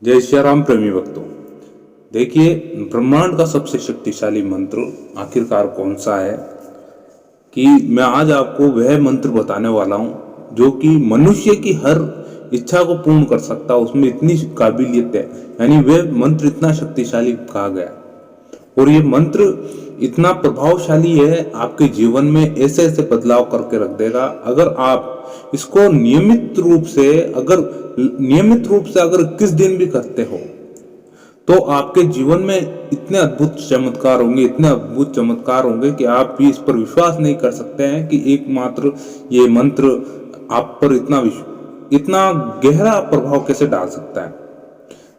जय श्री राम प्रेमी भक्तों। देखिए, ब्रह्मांड का सबसे शक्तिशाली मंत्र आखिरकार कौन सा है कि मैं आज आपको वह मंत्र बताने वाला हूं जो कि मनुष्य की हर इच्छा को पूर्ण कर सकता है। उसमें इतनी काबिलियत है, यानी वह मंत्र इतना शक्तिशाली कहा गया और ये मंत्र इतना प्रभावशाली है, आपके जीवन में ऐसे ऐसे बदलाव करके रख देगा। अगर आप इसको नियमित रूप से अगर 21 दिन भी करते हो तो आपके जीवन में इतने अद्भुत चमत्कार होंगे कि आप भी इस पर विश्वास नहीं कर सकते हैं कि एकमात्र ये मंत्र आप पर इतना गहरा प्रभाव कैसे डाल सकता है।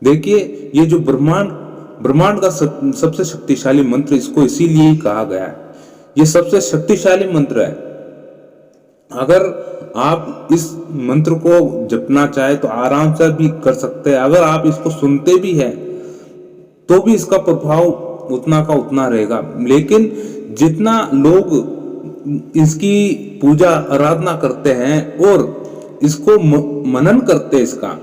देखिए, ये जो ब्रह्मांड का सबसे शक्तिशाली मंत्र, इसको इसीलिए ही कहा गया है, ये सबसे शक्तिशाली मंत्र है। अगर आप इस मंत्र को जपना चाहे तो आराम से भी कर सकते हैं। अगर आप इसको सुनते भी हैं तो भी इसका प्रभाव उतना का उतना रहेगा, लेकिन जितना लोग इसकी पूजा आराधना करते हैं और इसको मनन करते हैं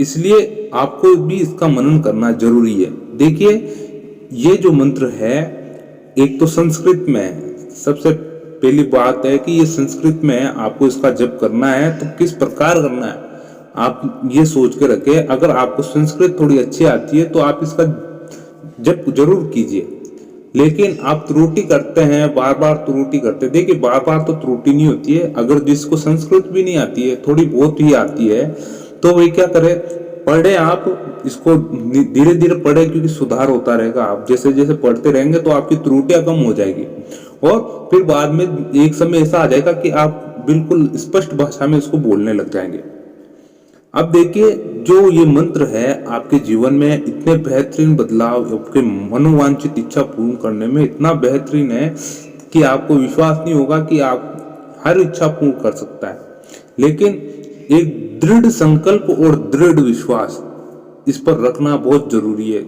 इसलिए आपको भी इसका मनन करना जरूरी है। देखिए, ये जो मंत्र है एक तो संस्कृत में है। सबसे पहली बात है कि ये संस्कृत में है, आपको इसका जप करना है तो किस प्रकार करना है आप ये सोच के रखें। अगर आपको संस्कृत थोड़ी अच्छी आती है तो आप इसका जप जरूर कीजिए, लेकिन आप त्रुटि करते हैं, बार बार त्रुटि करते हैं। देखिए, बार बार तो त्रुटि नहीं होती है। अगर जिसको संस्कृत भी नहीं आती है, थोड़ी बहुत ही आती है, तो वही क्या करे, पढ़े आप इसको धीरे धीरे पढ़े, क्योंकि सुधार होता रहेगा। आप जैसे जैसे पढ़ते रहेंगे तो आपकी त्रुटियां कम हो जाएगी और फिर बाद में एक समय ऐसा आ जाएगा कि आप बिल्कुल स्पष्ट भाषा में इसको बोलने लग जाएंगे। अब देखिए, जो ये मंत्र है आपके जीवन में इतने बेहतरीन बदलाव, आपके मनोवांछित इच्छा पूर्ण करने में इतना बेहतरीन है कि आपको विश्वास नहीं होगा कि आप हर इच्छा पूर्ण कर सकता है। लेकिन एक दृढ़ संकल्प और दृढ़ विश्वास इस पर रखना बहुत जरूरी है।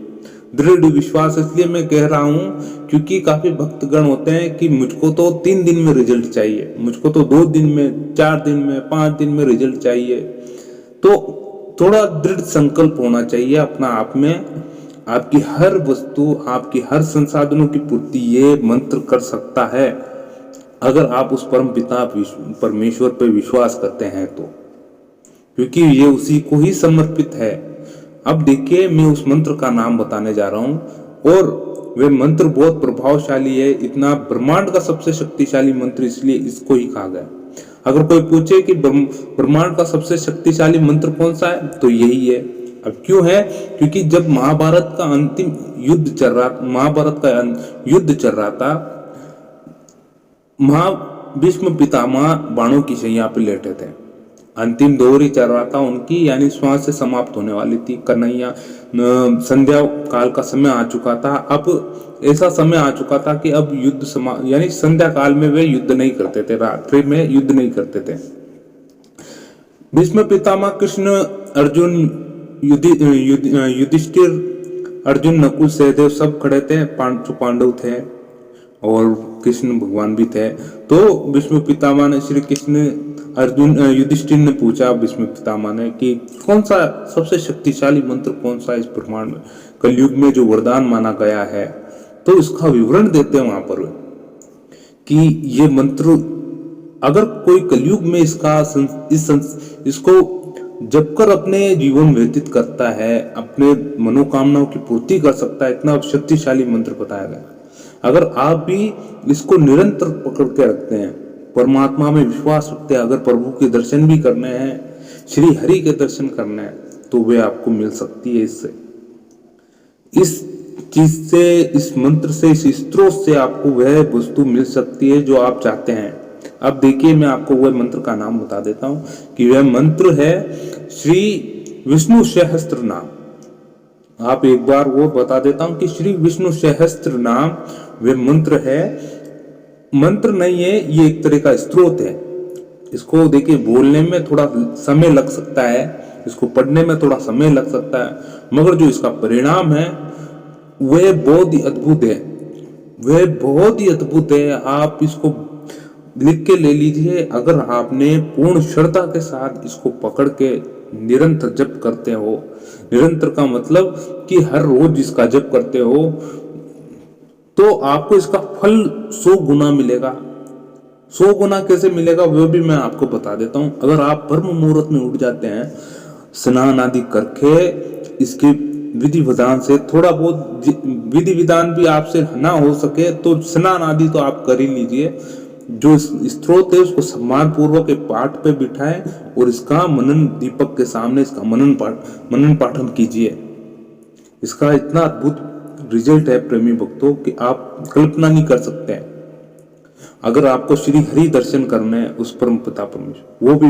दृढ़ विश्वास इसलिए मैं कह रहा हूं क्योंकि काफी भक्तगण होते हैं कि मुझको तो 3 दिन में रिजल्ट चाहिए, मुझको तो 2 दिन में, 4 दिन में, 5 दिन में रिजल्ट चाहिए। तो थोड़ा दृढ़ संकल्प होना चाहिए अपना आप में। आपकी हर वस्तु, आपकी हर संसाधनों की पूर्ति ये मंत्र कर सकता है, अगर आप उस परम पिता परमेश्वर पर विश्वास करते हैं तो, क्योंकि ये उसी को ही समर्पित है। अब देखिए, मैं उस मंत्र का नाम बताने जा रहा हूं और वे मंत्र बहुत प्रभावशाली है। इतना ब्रह्मांड का सबसे शक्तिशाली मंत्र इसलिए इसको ही कहा गया। अगर कोई पूछे कि ब्रह्मांड का सबसे शक्तिशाली मंत्र कौन सा है, तो यही है। अब क्यों है? क्योंकि जब महाभारत का युद्ध चल रहा था, भीष्म पितामह बाणों की शैया पे लेटे थे। अंतिम दौर ही चल रहा था उनकी, यानी श्वास से समाप्त होने वाली थी। कन्हैया, संध्या काल का समय आ चुका था। अब ऐसा समय आ चुका था कि अब यानी संध्या काल में वे युद्ध नहीं करते थे, रात्रि में युद्ध नहीं करते थे। भीष्म पितामह, कृष्ण, अर्जुन, युधिष्ठिर, अर्जुन, नकुल, सहदेव सब खड़े थे। पांडव थे और कृष्ण भगवान भी थे। तो भीष्म पितामह ने श्री कृष्ण, युधिष्ठिर ने पूछा भीष्म पितामह ने कि कौन सा सबसे शक्तिशाली मंत्र कौन सा इस ब्रह्मांड में, कलयुग में जो वरदान माना गया है। तो इसका विवरण देते हैं वहां पर कि ये मंत्र अगर कोई कलयुग में इसको जब कर अपने जीवन व्यतीत करता है, अपने मनोकामनाओं की पूर्ति कर सकता है, इतना शक्तिशाली मंत्र बताया गया। अगर आप भी इसको निरंतर पकड़ के रखते हैं, परमात्मा में विश्वास रखते हैं, अगर प्रभु के दर्शन भी करने हैं, श्री हरि के दर्शन करने हैं, तो वे आपको मिल सकती है। इस चीज से, इस मंत्र से, इस स्त्रोत से आपको वह वस्तु मिल सकती है जो आप चाहते हैं। अब देखिए, मैं आपको वह मंत्र का नाम बता देता हूं कि वह मंत्र है श्री विष्णु सहस्त्र नाम। आप एक बार वो बता देता हूं कि श्री विष्णु सहस्त्र नाम वह मंत्र है। मंत्र नहीं है, ये एक तरह का स्त्रोत है। इसको देखिए, बोलने में थोड़ा समय लग सकता है, इसको पढ़ने में थोड़ा समय लग सकता है, मगर जो इसका परिणाम है वह बहुत ही अद्भुत है। वह बहुत ही अद्भुत है। आप इसको लिख के ले लीजिए। अगर आपने पूर्ण श्रद्धा के साथ इसको पकड़ के निरंतर जप करते हो, निरंतर का मतलब कि हर रोज इसका जप करते हो तो आपको इसका फल 100 गुना मिलेगा। 100 गुना कैसे मिलेगा वो भी मैं आपको बता देता हूँ। अगर आप ब्रह्म मुहूर्त में उठ जाते हैं, स्नान आदि करके इसके विधि विधान से, थोड़ा बहुत विधि विधान भी आपसे ना हो सके तो स्नान आदि तो आप कर ही लीजिए। जो स्त्रोत है उसको सम्मान पूर्वक पाठ पे बिठाएं और इसका मनन दीपक के सामने इसका मनन पाठन कीजिए। इसका इतना अद्भुत रिजल्ट है प्रेमी भक्तों कि आप कल्पना नहीं कर सकते हैं। अगर आपको श्री हरि दर्शन करने हैं उस परम पिता परमेश्वर, वो भी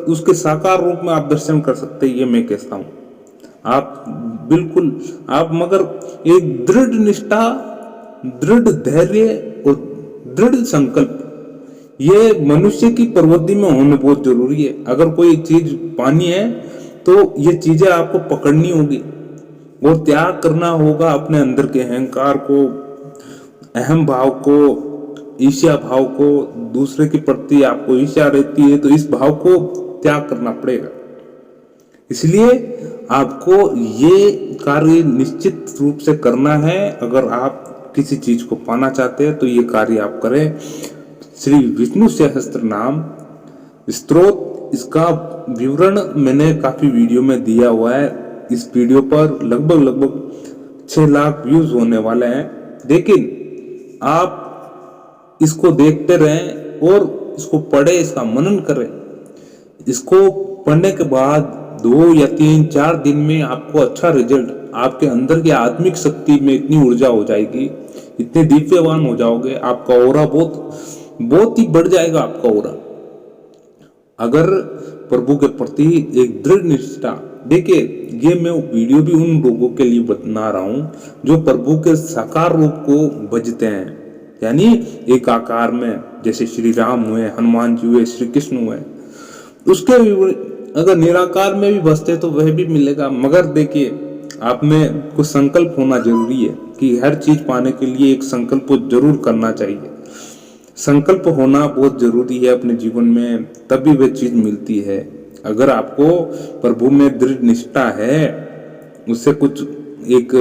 उसके साकार रूप में आप दर्शन कर सकते हैं, ये मैं कहता हूँ। आप बिल्कुल आप मगर एक दृढ़ निष्ठा, दृढ़ धैर्य और दृढ़ संकल्प, ये मनुष्य की प्रवृत्ति में होने बहुत जरूरी है। अगर कोई चीज पानी है तो ये चीजें आपको पकड़नी होगी और त्याग करना होगा अपने अंदर के अहंकार को, अहम भाव को, ईर्ष्या भाव को। दूसरे के प्रति आपको ईर्ष्या रहती है तो इस भाव को त्याग करना पड़ेगा। इसलिए आपको ये कार्य निश्चित रूप से करना है। अगर आप किसी चीज को पाना चाहते हैं तो ये कार्य आप करें। श्री विष्णु सहस्त्र नाम स्तोत्र, इसका विवरण मैंने काफी वीडियो में दिया हुआ है। इस वीडियो पर लगभग 6 लाख व्यूज होने वाले हैं। लेकिन आप इसको देखते रहें और इसको पढ़े, इसका मनन करें। इसको पढ़ने के बाद 2 या 3 4 दिन में आपको अच्छा रिजल्ट, आपके अंदर की आत्मिक शक्ति में इतनी ऊर्जा हो जाएगी, इतने दिव्यवान हो जाओगे, आपका ऑरा बहुत ही बढ़ जाएगा आपका ऑरा। अगर प्रभु के प्रति एक दृढ़ निष्ठा, देखिए ये मैं वीडियो भी उन लोगों के लिए बता रहा हूं जो प्रभु के साकार रूप को भजते हैं, यानी एक आकार में, जैसे श्री राम हुए, हनुमान जी हुए, श्री कृष्ण हुए। उसके अगर निराकार में भी बसते तो वह भी मिलेगा। मगर देखिए आप में कुछ संकल्प होना जरूरी है कि हर चीज पाने के लिए एक संकल्प जरूर करना चाहिए। संकल्प होना बहुत जरूरी है अपने जीवन में, तभी वह चीज मिलती है। अगर आपको प्रभु में दृढ़ निष्ठा है, उससे कुछ एक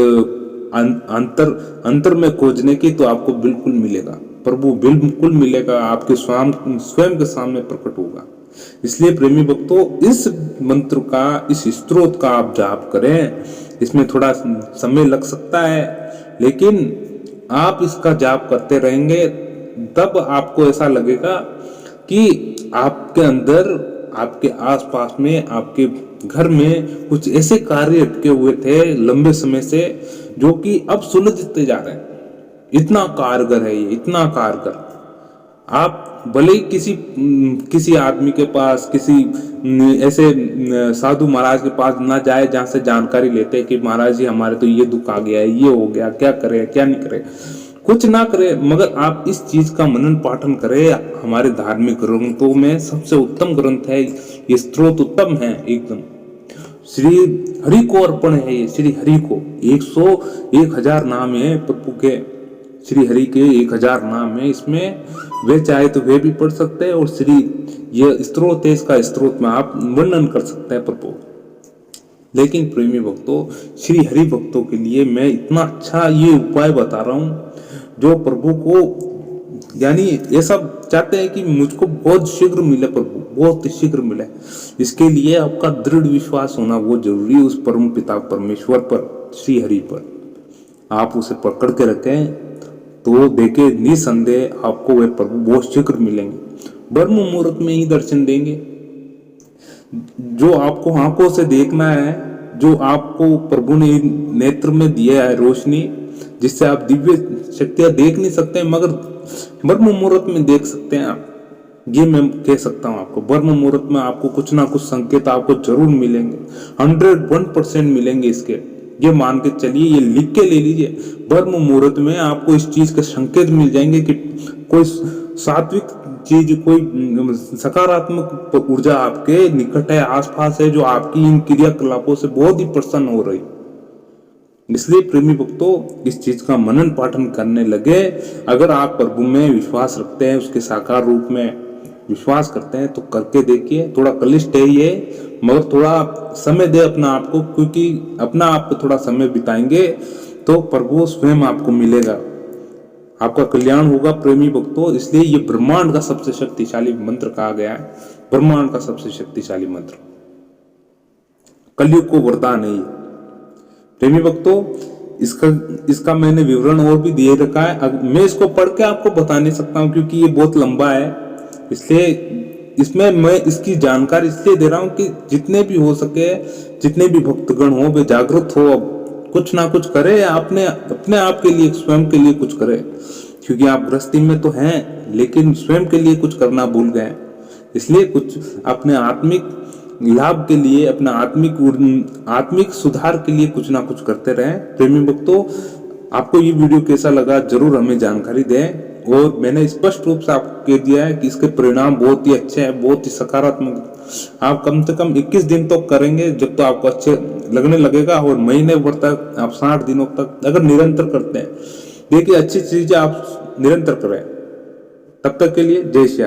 अंतर में खोजने की, तो आपको बिल्कुल मिलेगा, प्रभु बिल्कुल मिलेगा, आपके स्वयं के सामने प्रकट होगा। इसलिए प्रेमी भक्तों, इस मंत्र का, इस स्तोत्र का आप जाप करें। इसमें थोड़ा समय लग सकता है, लेकिन आप इसका जाप करते रहेंगे तब आपको ऐसा लगेगा कि आपके अंदर, आपके आसपास में, आपके घर में कुछ ऐसे कार्य अटके हुए थे लंबे समय से, जो कि अब सुलझते जा रहे हैं। इतना कारगर है ये, इतना कारगर। आप भले ही किसी आदमी के पास, किसी ऐसे साधु महाराज के पास ना जाए जहां से जानकारी लेते हैं कि महाराज जी हमारे तो ये दुख आ गया है, ये हो गया, क्या करे क्या नहीं करे, कुछ ना करे, मगर आप इस चीज का मनन पाठन करें। हमारे धार्मिक ग्रंथों में सबसे उत्तम ग्रंथ है ये, स्तोत्र उत्तम है एकदम। श्री हरि को अर्पण है ये, श्री हरि को। 101,000 नाम है प्रभु के, श्री हरि के 1000 नाम है। इसमें वे चाहे तो वे भी पढ़ सकते हैं, और श्री ये स्तोत्र है, इसका स्तोत्र में आप वर्णन कर सकते हैं प्रभु। लेकिन प्रेमी भक्तों, श्री हरि भक्तों के लिए मैं इतना अच्छा ये उपाय बता रहा हूँ जो प्रभु को, यानी ये सब चाहते हैं कि मुझको बहुत शीघ्र मिले प्रभु, बहुत शीघ्र मिले। इसके लिए आपका दृढ़ विश्वास होना बहुत जरूरी है उस परम पिता परमेश्वर पर, श्री हरि पर। आप उसे पकड़ के रखें तो देखे निसंदेह आपको वे प्रभु बहुत शीघ्र मिलेंगे, ब्रह्म मुहूर्त में ही दर्शन देंगे। जो आपको आंखों से देखना है, जो आपको प्रभु ने नेत्र में दिया है रोशनी, जिससे आप दिव्य शक्तियां देख नहीं सकते मगर ब्रह्म मुहूर्त में देख सकते हैं आप। ये मैं कह सकता हूँ आपको, ब्रह्म मुहूर्त में आपको कुछ ना कुछ संकेत आपको जरूर मिलेंगे, 101% मिलेंगे। इसके ये मान के चलिए, ये लिख के ले लीजिए, ब्रह्म मुहूर्त में आपको इस चीज के संकेत मिल जाएंगे कि कोई सात्विक चीज, कोई सकारात्मक ऊर्जा आपके निकट है, आसपास है, जो आपकी इन क्रियाकलापों से बहुत ही प्रसन्न हो रही। इसलिए प्रेमी भक्तों, इस चीज का मनन पाठन करने लगे। अगर आप प्रभु में विश्वास रखते हैं, उसके साकार रूप में विश्वास करते हैं, तो करके देखिए। थोड़ा क्लिष्ट है ये, मगर थोड़ा समय दे अपना आप को, क्योंकि अपना आप पे थोड़ा समय बिताएंगे तो प्रभु स्वयं आपको मिलेगा, आपका कल्याण होगा प्रेमी भक्तों। इसलिए ये ब्रह्मांड का सबसे शक्तिशाली मंत्र कहा गया है, ब्रह्मांड का सबसे शक्तिशाली मंत्र, कलयुग को वरदान है ये प्रेमी भक्तों। इसका मैंने विवरण और भी दिए रखा है, मैं इसको पढ़ के आपको बता नहीं सकता हूँ क्योंकि ये बहुत लंबा है, इसलिए इसमें मैं इसकी जानकारी इसलिए दे रहा हूँ कि जितने भी हो सके, जितने भी भक्तगण हो वे जागृत हो, अब कुछ ना कुछ करे, अपने आप के लिए, स्वयं के लिए कुछ करे, क्योंकि आप गृहस्थी में तो हैं लेकिन स्वयं के लिए कुछ करना भूल गए। इसलिए कुछ अपने आत्मिक लाभ के लिए, अपना आत्मिक सुधार के लिए कुछ ना कुछ करते रहें। प्रेमी भक्तों, आपको ये वीडियो कैसा लगा जरूर हमें जानकारी दें, और मैंने स्पष्ट रूप से आपको कह दिया है कि इसके परिणाम बहुत ही अच्छे हैं, बहुत ही सकारात्मक। आप कम से कम 21 दिन तो करेंगे जब तो आपको अच्छे लगने लगेगा, और महीने भर तक, आप 60 दिनों तक अगर निरंतर करते हैं, देखिए अच्छी चीजें आप निरंतर करें। तब तक के लिए जय श्री राम।